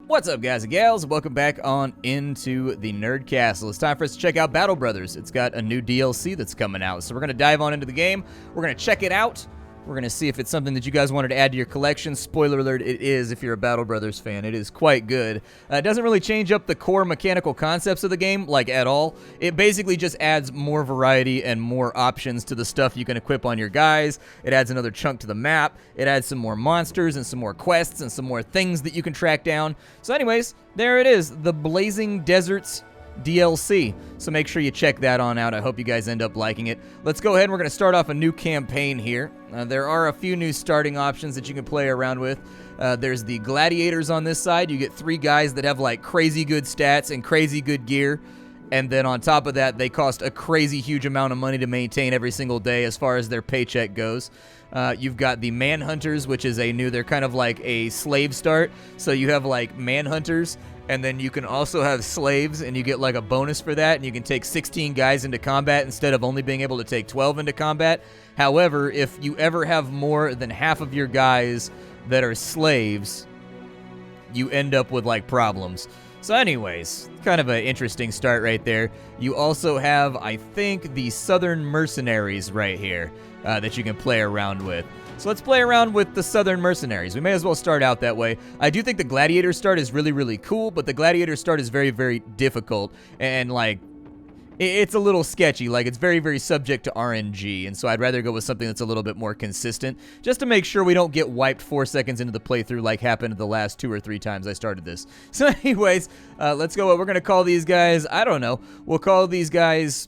What's up, guys and gals? Welcome back on into the Nerd Castle. It's time for us to check out Battle Brothers. It's got a new DLC that's coming out, so we're going to dive on into the game. We're going to check it out. We're going to see if it's something that you guys wanted to add to your collection. Spoiler alert, it is if you're a Battle Brothers fan. It is quite good. It doesn't really change up the core mechanical concepts of the game, like, at all. It basically just adds more variety and more options to the stuff you can equip on your guys. It adds another chunk to the map. It adds some more monsters and some more quests and some more things that you can track down. So anyways, there it is, the Blazing Deserts DLC. So make sure you check that on out. I hope you guys end up liking it. Let's go ahead and we're going to start off a new campaign here. There are a few new starting options that you can play around with. There's the gladiators on this side. You get 3 guys that have like crazy good stats and crazy good gear. And then on top of that, they cost a crazy huge amount of money to maintain every single day as far as their paycheck goes. You've got the manhunters, which is they're kind of like a slave start. So you have like manhunters, and then you can also have slaves, and you get like a bonus for that, and you can take 16 guys into combat instead of only being able to take 12 into combat. However, if you ever have more than half of your guys that are slaves, you end up with like problems. So anyways, kind of an interesting start right there. You also have, I think, the Southern Mercenaries right here that you can play around with. So let's play around with the Southern Mercenaries. We may as well start out that way. I do think the Gladiator start is really, really cool, but the Gladiator start is very, very difficult. And, like, it's a little sketchy. Like, it's very, very subject to RNG. And so I'd rather go with something that's a little bit more consistent, just to make sure we don't get wiped 4 seconds into the playthrough like happened the last 2 or 3 times I started this. So anyways, let's go. We're going to call these guys, I don't know. We'll call these guys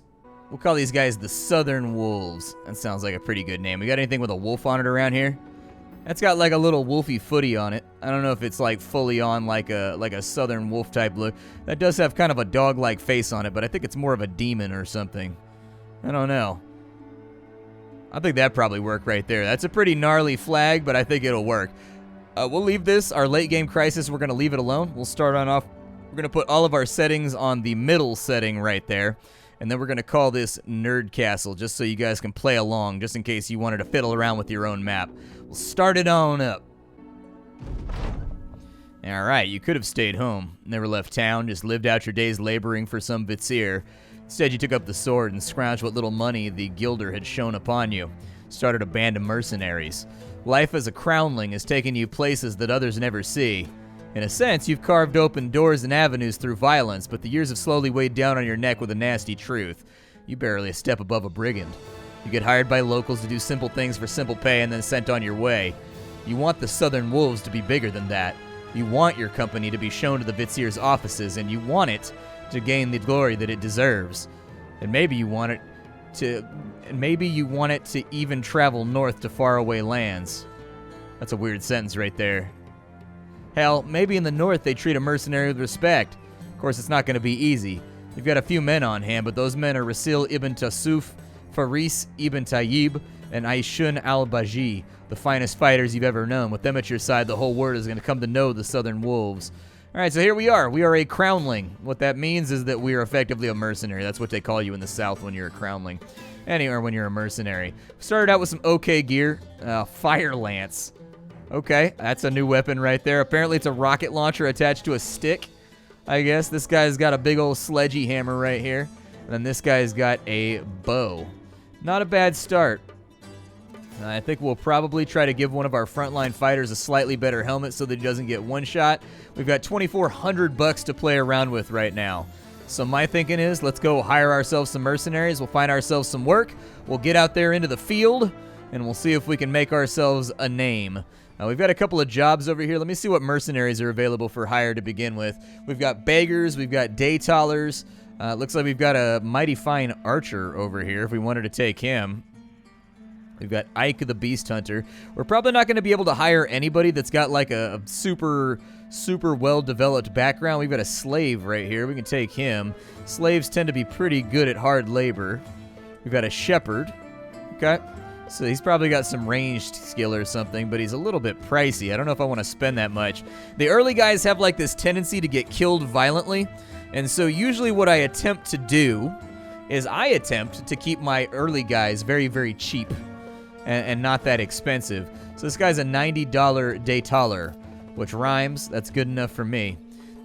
the Southern Wolves. That sounds like a pretty good name. We got anything with a wolf on it around here? That's got like a little wolfy footy on it. I don't know if it's like fully on like a Southern wolf type look. That does have kind of a dog-like face on it, but I think it's more of a demon or something. I don't know. I think that'd probably work right there. That's a pretty gnarly flag, but I think it'll work. We'll leave this, our late game crisis, we're going to leave it alone. We'll start on off. We're going to put all of our settings on the middle setting right there. And then we're going to call this Nerd Castle, just so you guys can play along, just in case you wanted to fiddle around with your own map. We'll start it on up. All right, you could have stayed home, never left town, just lived out your days laboring for some vizier. Instead, you took up the sword and scrounged what little money the gilder had shown upon you. Started a band of mercenaries. Life as a crownling has taken you places that others never see. In a sense, you've carved open doors and avenues through violence, but the years have slowly weighed down on your neck with a nasty truth. You're barely a step above a brigand. You get hired by locals to do simple things for simple pay and then sent on your way. You want the Southern Wolves to be bigger than that. You want your company to be shown to the vizier's offices, and you want it to gain the glory that it deserves. And maybe you want it to even travel north to faraway lands. That's a weird sentence right there. Hell, maybe in the north they treat a mercenary with respect. Of course, it's not going to be easy. You've got a few men on hand, but those men are Rasil ibn Tasuf, Faris ibn Tayyib, and Aishun al-Baji, the finest fighters you've ever known. With them at your side, the whole world is going to come to know the Southern Wolves. All right, so here we are. We are a crownling. What that means is that we are effectively a mercenary. That's what they call you in the South when you're a crownling. Anyway, when you're a mercenary. Started out with some okay gear. Fire lance. Okay, that's a new weapon right there. Apparently it's a rocket launcher attached to a stick, I guess. This guy's got a big old sledgy hammer right here. And then this guy's got a bow. Not a bad start. I think we'll probably try to give one of our frontline fighters a slightly better helmet so that he doesn't get one shot. We've got $2,400 to play around with right now. So my thinking is, let's go hire ourselves some mercenaries. We'll find ourselves some work. We'll get out there into the field, and we'll see if we can make ourselves a name. We've got a couple of jobs over here. Let me see what mercenaries are available for hire to begin with. We've got beggars. We've got daytollers. Looks like we've got a mighty fine archer over here if we wanted to take him. We've got Ike the Beast Hunter. We're probably not going to be able to hire anybody that's got like a super well-developed background. We've got a slave right here. We can take him. Slaves tend to be pretty good at hard labor. We've got a shepherd. Okay. So he's probably got some ranged skill or something, but he's a little bit pricey. I don't know if I want to spend that much. The early guys have like this tendency to get killed violently, and so usually what I attempt to do is I attempt to keep my early guys very, very cheap and not that expensive. So this guy's a $90 daytoller, which rhymes. That's good enough for me.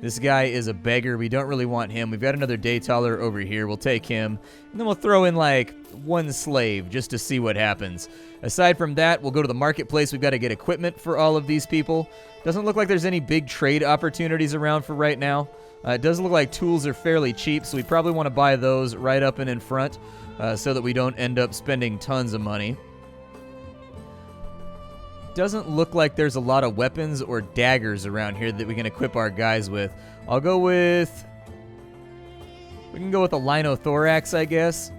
This guy is a beggar. We don't really want him. We've got another Daytaler over here. We'll take him. And then we'll throw in, like, one slave just to see what happens. Aside from that, we'll go to the marketplace. We've got to get equipment for all of these people. Doesn't look like there's any big trade opportunities around for right now. It does look like tools are fairly cheap, so we probably want to buy those right up and in front so that we don't end up spending tons of money. Doesn't look like there's a lot of weapons or daggers around here that we can equip our guys with. I'll go with... We can go with a Linothorax, I guess.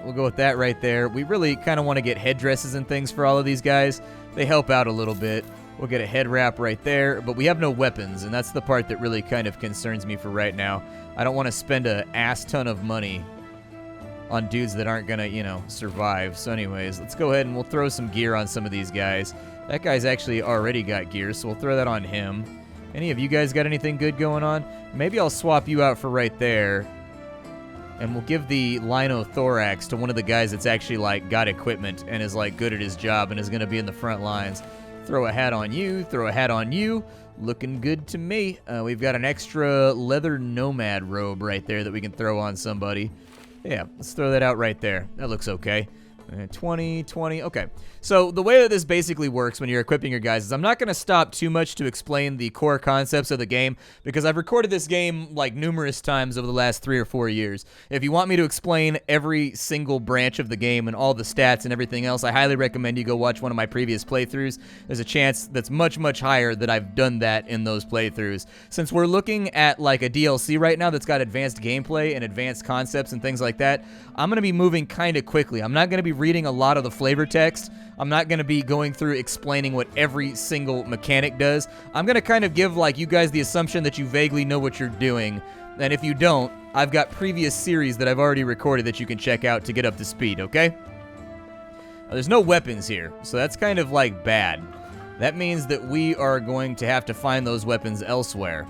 We'll go with that right there. We really kind of want to get headdresses and things for all of these guys. They help out a little bit. We'll get a head wrap right there, but we have no weapons, and that's the part that really kind of concerns me for right now. I don't want to spend an ass ton of money on dudes that aren't gonna, you know, survive. So anyways, let's go ahead and we'll throw some gear on some of these guys. That guy's actually already got gear, so we'll throw that on him. Any of you guys got anything good going on? Maybe I'll swap you out for right there. And we'll give the Linothorax to one of the guys that's actually, like, got equipment and is, like, good at his job and is gonna be in the front lines. Throw a hat on you, throw a hat on you. Looking good to me. We've got an extra leather nomad robe right there that we can throw on somebody. Yeah, let's throw that out right there. That looks okay. 20, 20, okay. So the way that this basically works when you're equipping your guys is I'm not going to stop too much to explain the core concepts of the game because I've recorded this game like numerous times over the last 3 or 4 years. If you want me to explain every single branch of the game and all the stats and everything else, I highly recommend you go watch one of my previous playthroughs. There's a chance that's much, much higher that I've done that in those playthroughs. Since we're looking at like a DLC right now that's got advanced gameplay and advanced concepts and things like that, I'm going to be moving kind of quickly. I'm not going to be reading a lot of the flavor text. I'm not going to be going through explaining what every single mechanic does. I'm going to kind of give like you guys the assumption that you vaguely know what you're doing. And if you don't, I've got previous series that I've already recorded that you can check out to get up to speed, okay? There's no weapons here, so that's kind of like bad. That means that we are going to have to find those weapons elsewhere.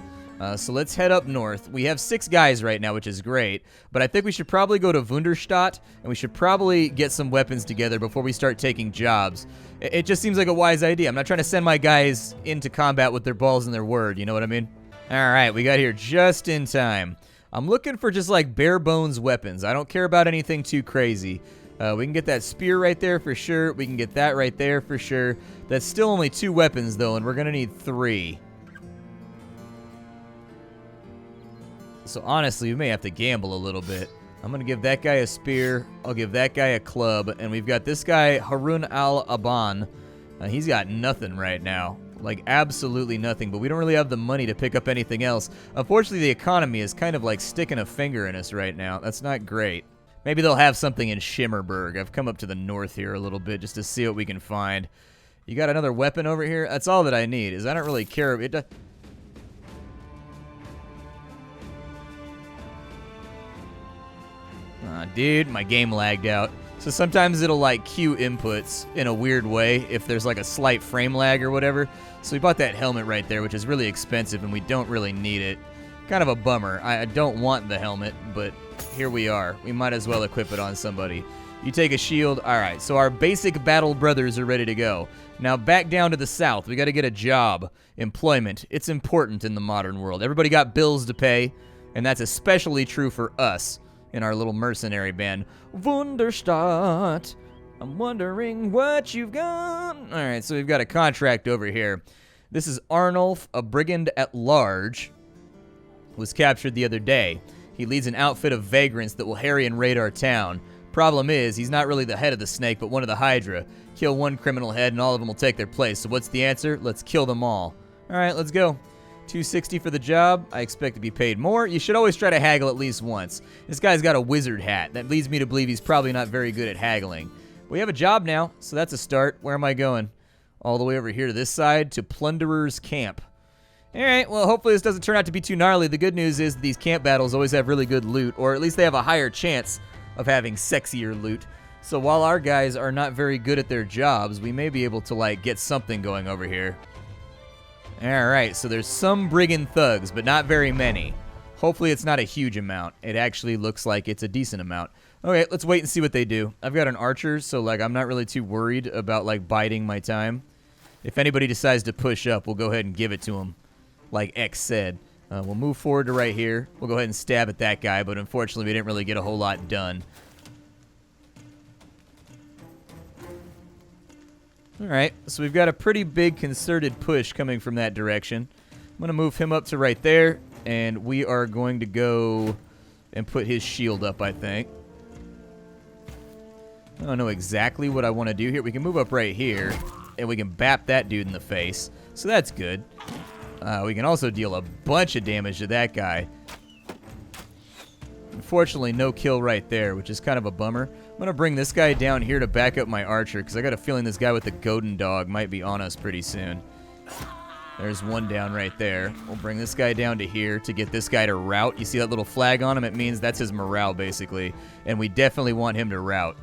So let's head up north. We have 6 guys right now, which is great, but I think we should probably go to Wunderstadt, and we should probably get some weapons together before we start taking jobs. It just seems like a wise idea. I'm not trying to send my guys into combat with their balls in their word, you know what I mean? All right, we got here just in time. I'm looking for just like bare bones weapons. I don't care about anything too crazy. We can get that spear right there for sure. We can get that right there for sure. That's still only 2 weapons, though, and we're going to need 3. So honestly, we may have to gamble a little bit. I'm going to give that guy a spear. I'll give that guy a club. And we've got this guy, Harun al-Aban. He's got nothing right now. Like, absolutely nothing. But we don't really have the money to pick up anything else. Unfortunately, the economy is kind of like sticking a finger in us right now. That's not great. Maybe they'll have something in Shimmerberg. I've come up to the north here a little bit just to see what we can find. You got another weapon over here? That's all that I need, is I don't really care. Dude, my game lagged out. So sometimes it'll like cue inputs in a weird way if there's like a slight frame lag or whatever. So we bought that helmet right there, which is really expensive and we don't really need it. Kind of a bummer. I don't want the helmet, but here we are. We might as well equip it on somebody. You take a shield. All right, so our basic battle brothers are ready to go. Now back down to the south. We got to get a job. Employment. It's important in the modern world. Everybody got bills to pay, and that's especially true for us in our little mercenary band. Wunderstadt, I'm wondering what you've got. All right, so we've got a contract over here. This is Arnulf, a brigand at large, was captured the other day. He leads an outfit of vagrants that will harry and raid our town. Problem is, he's not really the head of the snake, but one of the Hydra. Kill one criminal head and all of them will take their place. So what's the answer? Let's kill them all. All right, let's go. $260 for the job. I expect to be paid more. You should always try to haggle at least once. This guy's got a wizard hat. That leads me to believe he's probably not very good at haggling. We have a job now, so that's a start. Where am I going? All the way over here to this side to Plunderer's Camp. All right, well, hopefully this doesn't turn out to be too gnarly. The good news is these camp battles always have really good loot, or at least they have a higher chance of having sexier loot. So while our guys are not very good at their jobs, we may be able to, like, get something going over here. Alright, so there's some brigand thugs, but not very many. Hopefully it's not a huge amount. It actually looks like it's a decent amount. Okay, let's wait and see what they do. I've got an archer, so like I'm not really too worried about like biding my time. If anybody decides to push up, we'll go ahead and give it to them, like X said. We'll move forward to right here. We'll go ahead and stab at that guy, but unfortunately we didn't really get a whole lot done. Alright, so we've got a pretty big concerted push coming from that direction. I'm going to move him up to right there, and we are going to go and put his shield up, I think. I don't know exactly what I want to do here. We can move up right here, and we can bap that dude in the face. So that's good. We can also deal a bunch of damage to that guy. Unfortunately, no kill right there, which is kind of a bummer. I'm going to bring this guy down here to back up my archer, because I got a feeling this guy with the Golden Dog might be on us pretty soon. There's one down right there. We'll bring this guy down to here to get this guy to rout. You see that little flag on him? It means that's his morale, basically. And we definitely want him to rout.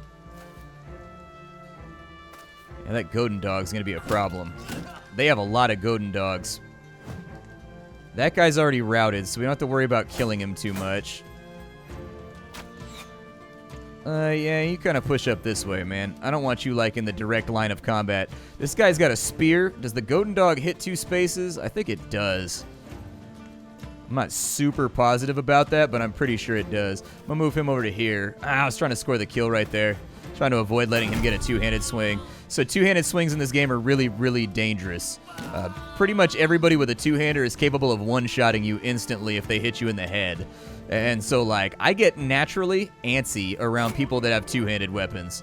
Yeah, that Golden Dog's going to be a problem. They have a lot of Golden Dogs. That guy's already routed, so we don't have to worry about killing him too much. Yeah, you kind of push up this way, man. I don't want you, like, in the direct line of combat. This guy's got a spear. Does the Golden Dog hit 2 spaces? I think it does. I'm not super positive about that, but I'm pretty sure it does. I'm going to move him over to here. I was trying to score the kill right there. Trying to avoid letting him get a two-handed swing. So two-handed swings in this game are really, really dangerous. Pretty much everybody with a two-hander is capable of one-shotting you instantly if they hit you in the head. And so, like, I get naturally antsy around people that have two-handed weapons.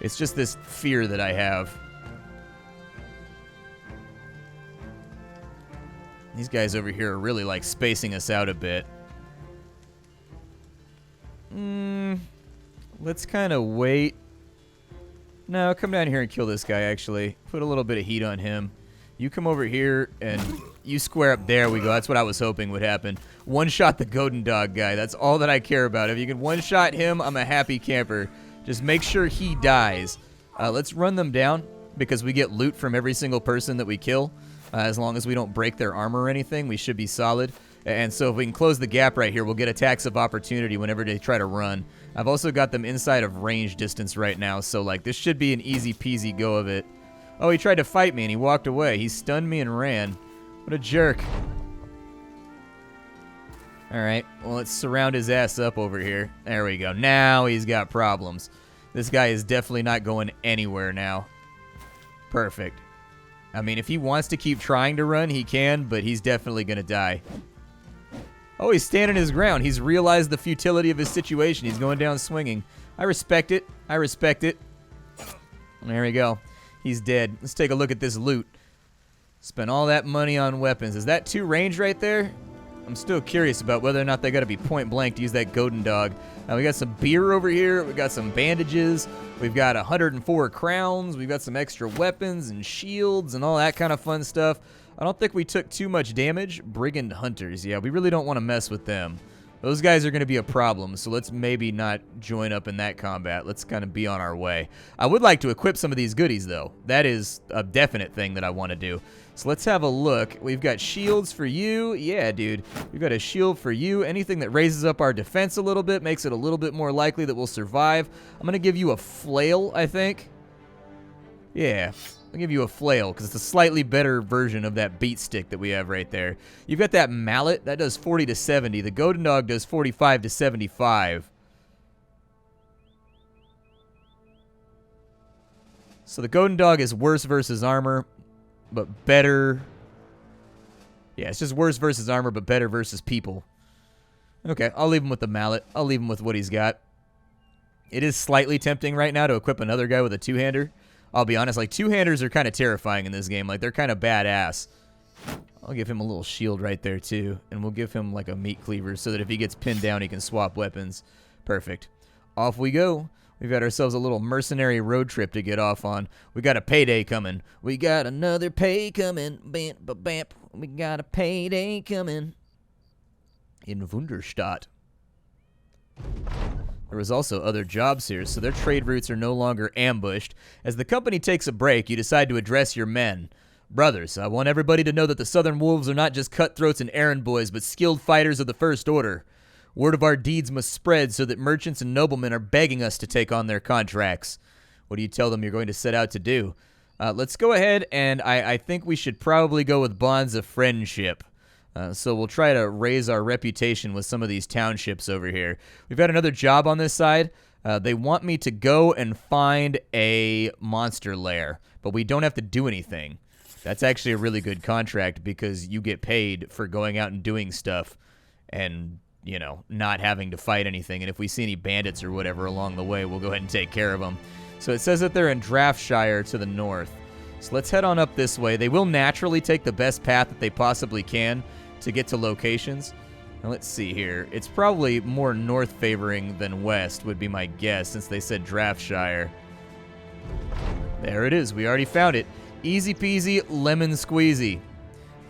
It's just this fear that I have. These guys over here are really, like, spacing us out a bit. Let's kind of wait. No, come down here and kill this guy, actually. Put a little bit of heat on him. You come over here, and you square up. There we go. That's what I was hoping would happen. One-shot the Golden Dog guy. That's all that I care about. If you can one-shot him, I'm a happy camper. Just make sure he dies. Let's run them down, because we get loot from every single person that we kill. As long as we don't break their armor or anything, we should be solid. And so if we can close the gap right here, we'll get attacks of opportunity whenever they try to run. I've also got them inside of range distance right now, so like this should be an easy peasy go of it. Oh, he tried to fight me and he walked away. He stunned me and ran. What a jerk. Alright, well, let's surround his ass up over here. There we go. Now he's got problems. This guy is definitely not going anywhere now. Perfect. I mean, if he wants to keep trying to run, he can, but he's definitely going to die. Oh, he's standing his ground. He's realized the futility of his situation. He's going down swinging. I respect it. I respect it. There we go. He's dead. Let's take a look at this loot. Spent all that money on weapons. Is that 2 range right there? I'm still curious about whether or not they got to be point blank to use that Golden Dog. Now, we got some beer over here. We got some bandages. We've got 104 crowns. We've got some extra weapons and shields and all that kind of fun stuff. I don't think we took too much damage. Brigand Hunters. Yeah, we really don't want to mess with them. Those guys are going to be a problem, so let's maybe not join up in that combat. Let's kind of be on our way. I would like to equip some of these goodies, though. That is a definite thing that I want to do. So let's have a look. We've got shields for you. Yeah, dude. We've got a shield for you. Anything that raises up our defense a little bit, makes it a little bit more likely that we'll survive. I'm going to give you a flail, I think. Yeah. I'll give you a flail because it's a slightly better version of that beat stick that we have right there. You've got that mallet. That does 40 to 70. The Golden Dog does 45 to 75. So the Golden Dog is worse versus armor, but better. Yeah, it's just worse versus armor, but better versus people. Okay, I'll leave him with the mallet. I'll leave him with what he's got. It is slightly tempting right now to equip another guy with a two-hander. I'll be honest, like, two-handers are kind of terrifying in this game. Like, they're kind of badass. I'll give him a little shield right there, too. And we'll give him, like, a meat cleaver so that if he gets pinned down, he can swap weapons. Perfect. Off we go. We've got ourselves a little mercenary road trip to get off on. We got a payday coming. We got another pay coming. Bamp, bamp. We got a payday coming. In Wunderstadt. There was also other jobs here, so their trade routes are no longer ambushed. As the company takes a break, you decide to address your men. Brothers, I want everybody to know that the Southern Wolves are not just cutthroats and errand boys, but skilled fighters of the First Order. Word of our deeds must spread so that merchants and noblemen are begging us to take on their contracts. What do you tell them you're going to set out to do? Let's go ahead, and I think we should probably go with bonds of friendship. So we'll try to raise our reputation with some of these townships over here. We've got another job on this side. They want me to go and find a monster lair, but we don't have to do anything. That's actually a really good contract because you get paid for going out and doing stuff and, you know, not having to fight anything. And if we see any bandits or whatever along the way, we'll go ahead and take care of them. So it says that they're in Draftshire to the north. So let's head on up this way. They will naturally take the best path that they possibly can to get to locations. Now let's see here. It's probably more north favoring than west would be my guess since they said Draftshire. There it is. We already found it. Easy peasy, lemon squeezy.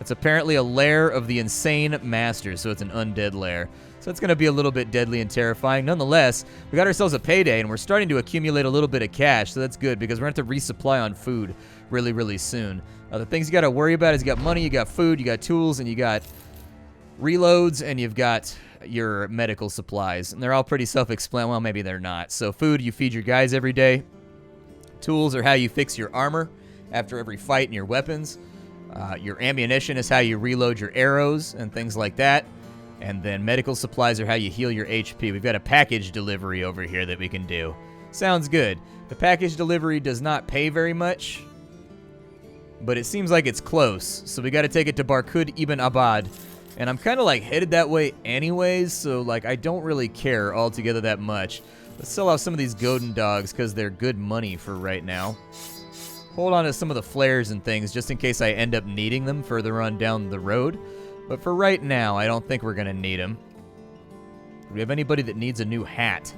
It's apparently a lair of the insane master, so it's an undead lair. So it's going to be a little bit deadly and terrifying. Nonetheless, we got ourselves a payday, and we're starting to accumulate a little bit of cash, so that's good because we're going to have to resupply on food really, really soon. The things you got to worry about is you got money, you got food, you got tools, and you got reloads, and you've got your medical supplies. And they're all pretty self-explanatory. Well, maybe they're not. So food, you feed your guys every day. Tools are how you fix your armor after every fight and your weapons. Your ammunition is how you reload your arrows and things like that. And then medical supplies are how you heal your HP. We've got a package delivery over here that we can do. Sounds good. The package delivery does not pay very much, but it seems like it's close. So we got to take it to Barkud Ibn Abad. And I'm kind of like headed that way anyways, so like I don't really care altogether that much. Let's sell off some of these Godin dogs because they're good money for right now. Hold on to some of the flares and things just in case I end up needing them further on down the road. But for right now, I don't think we're going to need them. Do we have anybody that needs a new hat?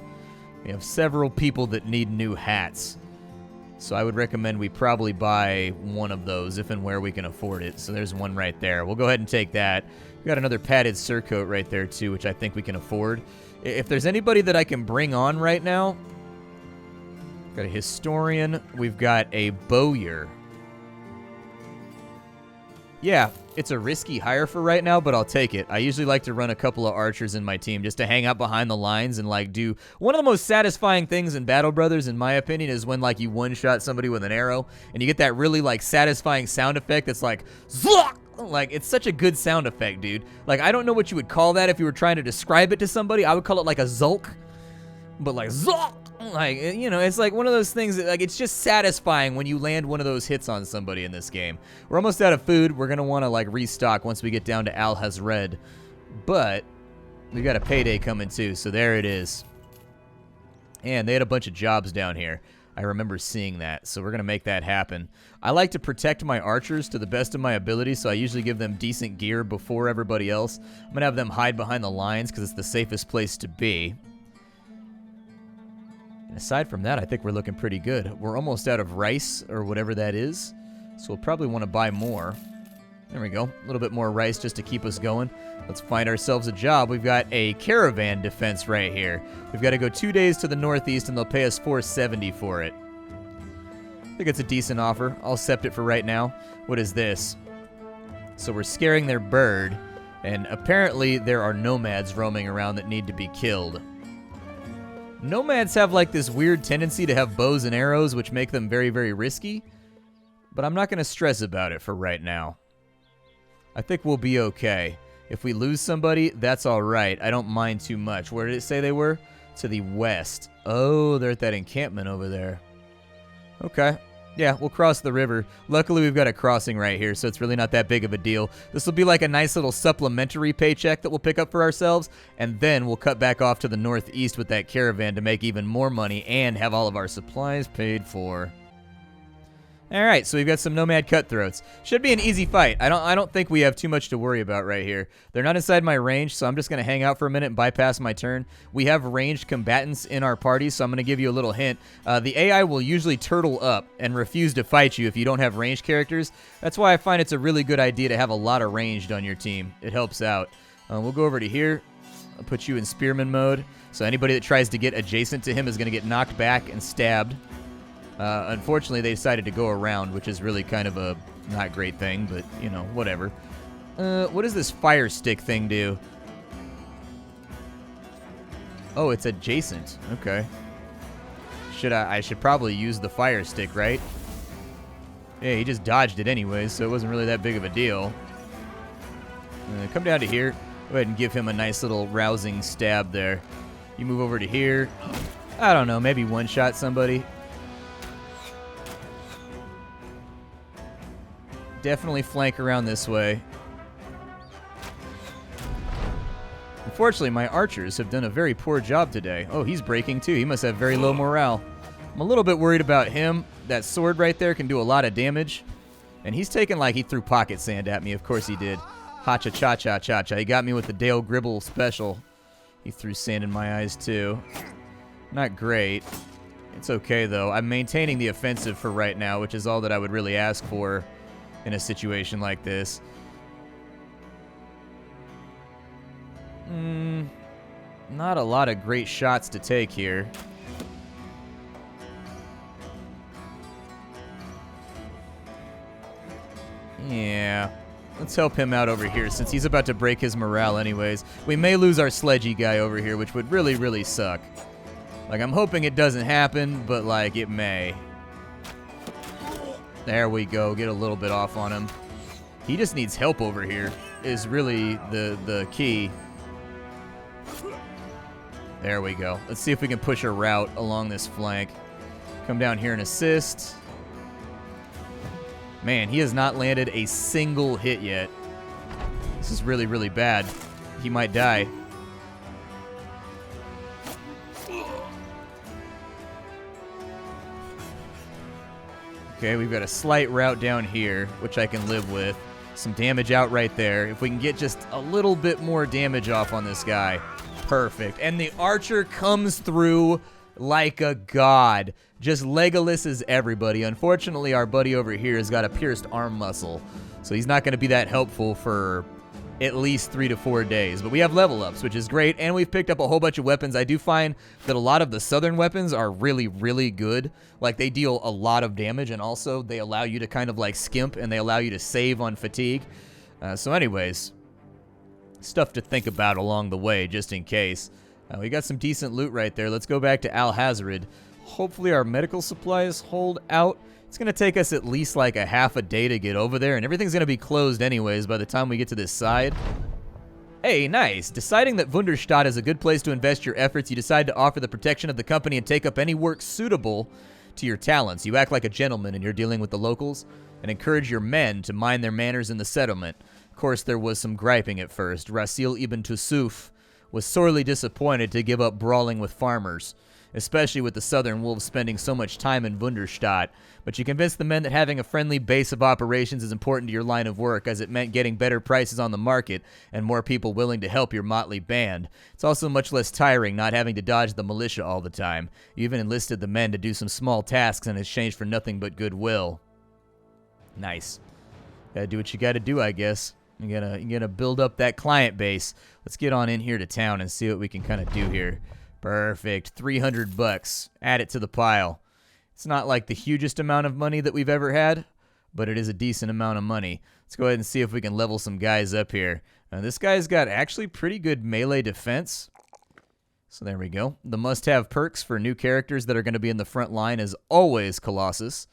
We have several people that need new hats. So I would recommend we probably buy one of those if and where we can afford it. So there's one right there. We'll go ahead and take that. We got another padded surcoat right there too, which I think we can afford. If there's anybody that I can bring on right now, got a historian. We've got a bowyer. Yeah, it's a risky hire for right now, but I'll take it. I usually like to run a couple of archers in my team just to hang out behind the lines and like do one of the most satisfying things in Battle Brothers, in my opinion, is when like you one-shot somebody with an arrow and you get that really like satisfying sound effect that's like Zlok! Like, it's such a good sound effect, dude. Like, I don't know what you would call that if you were trying to describe it to somebody. I would call it like a Zulk, but like Zlok! Like, you know, it's like one of those things that, like, it's just satisfying when you land one of those hits on somebody in this game. We're almost out of food. We're going to want to, like, restock once we get down to Al Hazred. But we've got a payday coming, too, so there it is. And they had a bunch of jobs down here. I remember seeing that, so we're going to make that happen. I like to protect my archers to the best of my ability, so I usually give them decent gear before everybody else. I'm going to have them hide behind the lines because it's the safest place to be. And aside from that, I think we're looking pretty good. We're almost out of rice, or whatever that is, so we'll probably want to buy more. There we go. A little bit more rice just to keep us going. Let's find ourselves a job. We've got a caravan defense right here. We've got to go 2 days to the northeast, and they'll pay us $470 for it. I think it's a decent offer. I'll accept it for right now. What is this? So we're scaring their bird, and apparently there are nomads roaming around that need to be killed. Nomads have like this weird tendency to have bows and arrows, which make them very, very risky. But I'm not going to stress about it for right now. I think we'll be okay. If we lose somebody, that's all right. I don't mind too much. Where did it say they were? To the west. Oh, they're at that encampment over there. Okay. Yeah, we'll cross the river. Luckily, we've got a crossing right here, so it's really not that big of a deal. This will be like a nice little supplementary paycheck that we'll pick up for ourselves, and then we'll cut back off to the northeast with that caravan to make even more money and have all of our supplies paid for. All right, so we've got some nomad cutthroats. Should be an easy fight. I don't think we have too much to worry about right here. They're not inside my range, so I'm just going to hang out for a minute and bypass my turn. We have ranged combatants in our party, so I'm going to give you a little hint. The AI will usually turtle up and refuse to fight you if you don't have ranged characters. That's why I find it's a really good idea to have a lot of ranged on your team. It helps out. We'll go over to here. I'll put you in spearman mode, so anybody that tries to get adjacent to him is going to get knocked back and stabbed. Unfortunately, they decided to go around, which is really kind of a not great thing, but, you know, whatever. What does this fire stick thing do? Oh, it's adjacent. Okay. I should probably use the fire stick, right? Yeah, he just dodged it anyways, so it wasn't really that big of a deal. Come down to here. Go ahead and give him a nice little rousing stab there. You move over to here. I don't know, maybe one-shot somebody. Definitely flank around this way. Unfortunately, my archers have done a very poor job today. Oh, he's breaking too. He must have very low morale. I'm a little bit worried about him. That sword right there can do a lot of damage. And he's taking like he threw pocket sand at me. Of course he did. Ha-cha-cha-cha-cha-cha. He got me with the Dale Gribble special. He threw sand in my eyes too. Not great. It's okay though. I'm maintaining the offensive for right now, which is all that I would really ask for in a situation like this. Not a lot of great shots to take here. Yeah. Let's help him out over here since he's about to break his morale anyways. We may lose our sledgy guy over here, which would really, really suck. Like, I'm hoping it doesn't happen, but, like, it may. There we go. Get a little bit off on him. He just needs help over here is really the key. There we go. Let's see if we can push a route along this flank. Come down here and assist. Man, he has not landed a single hit yet. This is really, really bad. He might die. Okay, we've got a slight route down here, which I can live with. Some damage out right there. If we can get just a little bit more damage off on this guy. Perfect. And the archer comes through like a god. Just Legolas everybody. Unfortunately, our buddy over here has got a pierced arm muscle, so he's not going to be that helpful for at least 3 to 4 days. But we have level ups, which is great, and we've picked up a whole bunch of weapons. I do find that a lot of the southern weapons are really, really good. Like, they deal a lot of damage, and also they allow you to kind of like skimp, and they allow you to save on fatigue. So anyways, stuff to think about along the way, just in case. We got some decent loot right there. Let's go back to Al-Hazred. Hopefully our medical supplies hold out. It's going to take us at least like a half a day to get over there, and everything's going to be closed anyways by the time we get to this side. Hey, nice. Deciding that Wunderstadt is a good place to invest your efforts, you decide to offer the protection of the company and take up any work suitable to your talents. You act like a gentleman and you're dealing with the locals, and encourage your men to mind their manners in the settlement. Of course, there was some griping at first. Rasil ibn Tusuf was sorely disappointed to give up brawling with farmers, especially with the southern wolves spending so much time in Wunderstadt. But you convinced the men that having a friendly base of operations is important to your line of work, as it meant getting better prices on the market and more people willing to help your motley band. It's also much less tiring not having to dodge the militia all the time. You even enlisted the men to do some small tasks in exchange for nothing but goodwill. Nice. Gotta do what you gotta do, I guess. You gotta build up that client base. Let's get on in here to town and see what we can kind of do here. Perfect. 300 bucks. Add it to the pile. It's not like the hugest amount of money that we've ever had, but it is a decent amount of money. Let's go ahead and see if we can level some guys up here. Now, this guy's got actually pretty good melee defense. So there we go. The must-have perks for new characters that are going to be in the front line is always Colossus.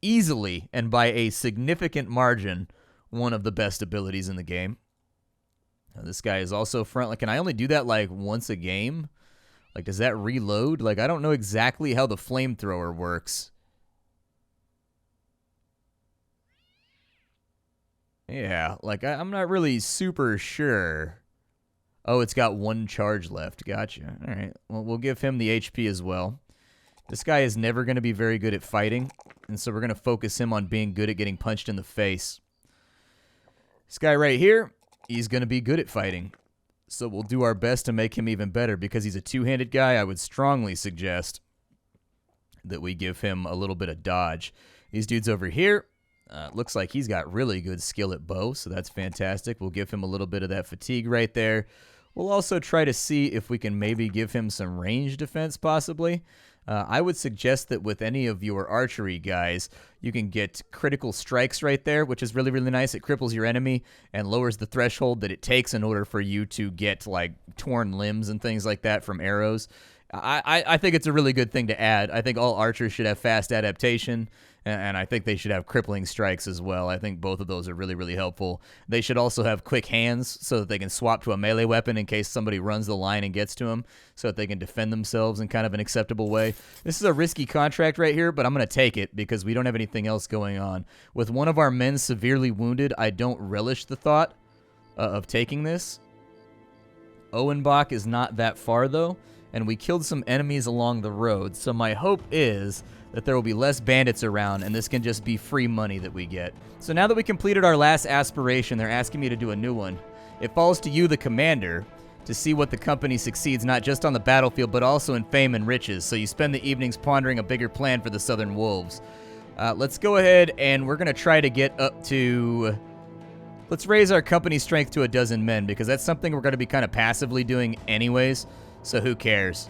Easily, and by a significant margin, one of the best abilities in the game. Now, this guy is also front. Like, can I only do that like once a game? Like, does that reload? Like, I don't know exactly how the flamethrower works. Yeah, like, I'm not really super sure. Oh, it's got 1 charge left. Gotcha. All right, well, we'll give him the HP as well. This guy is never going to be very good at fighting, and so we're going to focus him on being good at getting punched in the face. This guy right here, he's going to be good at fighting. So we'll do our best to make him even better. Because he's a two-handed guy, I would strongly suggest that we give him a little bit of dodge. These dudes over here, looks like he's got really good skill at bow, so that's fantastic. We'll give him a little bit of that fatigue right there. We'll also try to see if we can maybe give him some range defense, possibly. I would suggest that with any of your archery guys, you can get critical strikes right there, which is really, really nice. It cripples your enemy and lowers the threshold that it takes in order for you to get, like, torn limbs and things like that from arrows. I think it's a really good thing to add. I think all archers should have fast adaptation, and I think they should have crippling strikes as well. I think both of those are really, really helpful. They should also have quick hands so that they can swap to a melee weapon in case somebody runs the line and gets to them, so that they can defend themselves in kind of an acceptable way. This is a risky contract right here, but I'm going to take it because we don't have anything else going on. With one of our men severely wounded, I don't relish the thought of taking this. Owenbach is not that far, though, and we killed some enemies along the road, so my hope is that there will be less bandits around, and this can just be free money that we get. So now that we completed our last aspiration, they're asking me to do a new one. It falls to you, the commander, to see what the company succeeds not just on the battlefield, but also in fame and riches, so you spend the evenings pondering a bigger plan for the Southern Wolves. Let's go ahead, and we're going to try to get up to... Let's raise our company strength to 12 men, because that's something we're going to be kind of passively doing anyways, so who cares?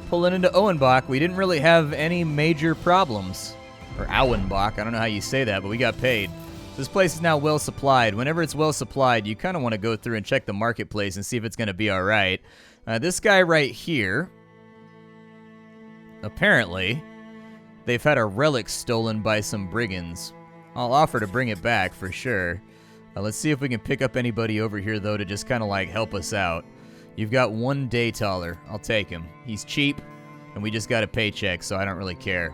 Pulling into Owenbach, we didn't really have any major problems. Or Auenbach, I don't know how you say that, but we got paid. This place is now well supplied. Whenever it's well supplied, you kind of want to go through and check the marketplace and see if it's going to be all right. This guy right here, apparently, they've had a relic stolen by some brigands. I'll offer to bring it back for sure. Let's see if we can pick up anybody over here, though, to just kind of like help us out. You've got one Daytaller. I'll take him. He's cheap, and we just got a paycheck, so I don't really care.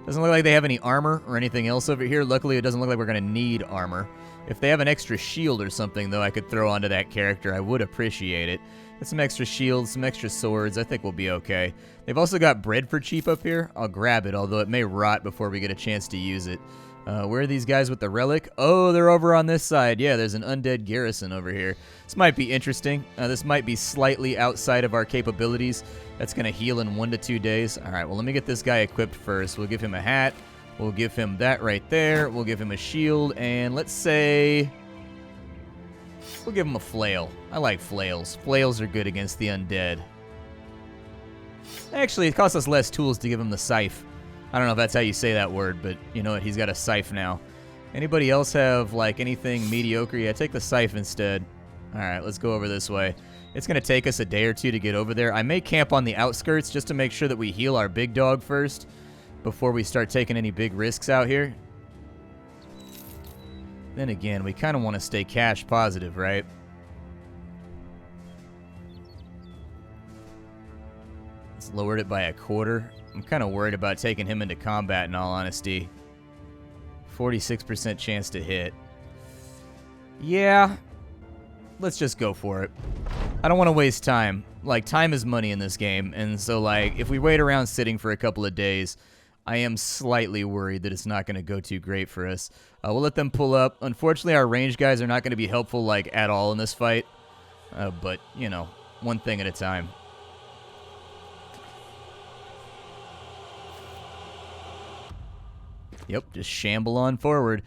Doesn't look like they have any armor or anything else over here. Luckily, it doesn't look like we're going to need armor. If they have an extra shield or something, though, I could throw onto that character. I would appreciate it. Get some extra shields, some extra swords. I think we'll be okay. They've also got bread for cheap up here. I'll grab it, although it may rot before we get a chance to use it. Where are these guys with the relic? Oh, they're over on this side. Yeah, there's an undead garrison over here. This might be interesting. This might be slightly outside of our capabilities. That's going to heal in 1 to 2 days. All right, well, let me get this guy equipped first. We'll give him a hat. We'll give him that right there. We'll give him a shield. And let's say... we'll give him a flail. I like flails. Flails are good against the undead. Actually, it costs us less tools to give him the scythe. I don't know if that's how you say that word, but you know what? He's got a scythe now. Anybody else have, like, anything mediocre? Yeah, take the scythe instead. All right, let's go over this way. It's going to take us a day or two to get over there. I may camp on the outskirts just to make sure that we heal our big dog first before we start taking any big risks out here. Then again, we kind of want to stay cash positive, right? Let's lower it by a quarter. I'm kind of worried about taking him into combat, in all honesty. 46% chance to hit. Yeah, let's just go for it. I don't want to waste time. Like, time is money in this game, and so, like, if we wait around sitting for a couple of days, I am slightly worried that it's not going to go too great for us. We'll let them pull up. Unfortunately, our range guys are not going to be helpful, like, at all in this fight. But, you know, one thing at a time. Yep, just shamble on forward.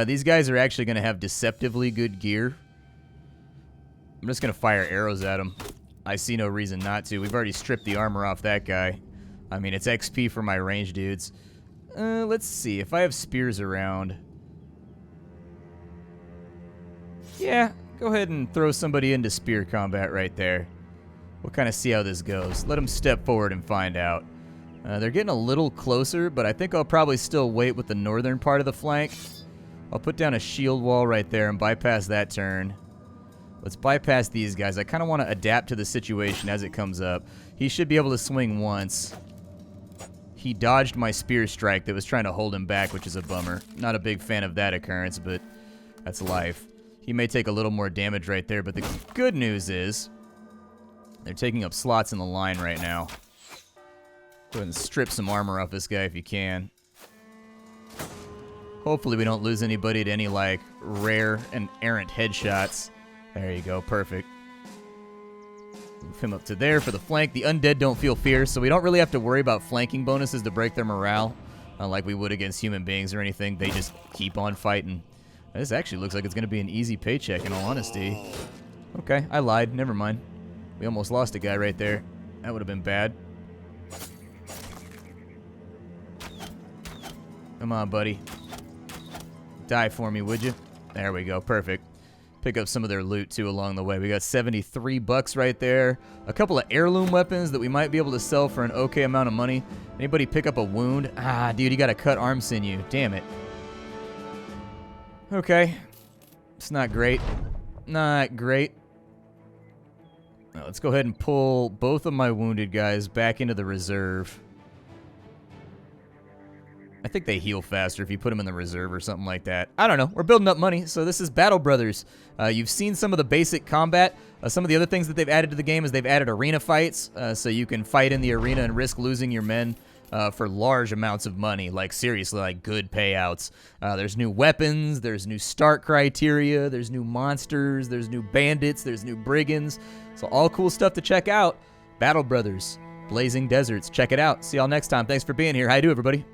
These guys are actually going to have deceptively good gear. I'm just going to fire arrows at them. I see no reason not to. We've already stripped the armor off that guy. I mean, it's XP for my range dudes. Let's see. If I have spears around... yeah, go ahead and throw somebody into spear combat right there. We'll kind of see how this goes. Let them step forward and find out. They're getting a little closer, but I think I'll probably still wait with the northern part of the flank. I'll put down a shield wall right there and bypass that turn. Let's bypass these guys. I kind of want to adapt to the situation as it comes up. He should be able to swing once. He dodged my spear strike that was trying to hold him back, which is a bummer. Not a big fan of that occurrence, but that's life. He may take a little more damage right there, but the good news is they're taking up slots in the line right now. Go ahead and strip some armor off this guy if you can. Hopefully we don't lose anybody to any, like, rare and errant headshots. There you go, perfect. Move him up to there for the flank. The undead don't feel fear, so we don't really have to worry about flanking bonuses to break their morale, like we would against human beings or anything. They just keep on fighting. This actually looks like it's going to be an easy paycheck, in all honesty. Okay, I lied. Never mind. We almost lost a guy right there. That would have been bad. Come on, buddy. Die for me, would you? There we go. Perfect. Pick up some of their loot, too, along the way. We got 73 bucks right there. A couple of heirloom weapons that we might be able to sell for an okay amount of money. Anybody pick up a wound? Ah, dude, you got a cut arm sinew. Damn it. Okay. It's not great. Not great. Now, let's go ahead and pull both of my wounded guys back into the reserve. I think they heal faster if you put them in the reserve or something like that. I don't know. We're building up money. So this is Battle Brothers. You've seen some of the basic combat. Some of the other things that they've added to the game is they've added arena fights. So you can fight in the arena and risk losing your men for large amounts of money. Like, seriously, like good payouts. There's new weapons. There's new start criteria. There's new monsters. There's new bandits. There's new brigands. So all cool stuff to check out. Battle Brothers. Blazing Deserts. Check it out. See y'all next time. Thanks for being here. How you do, everybody?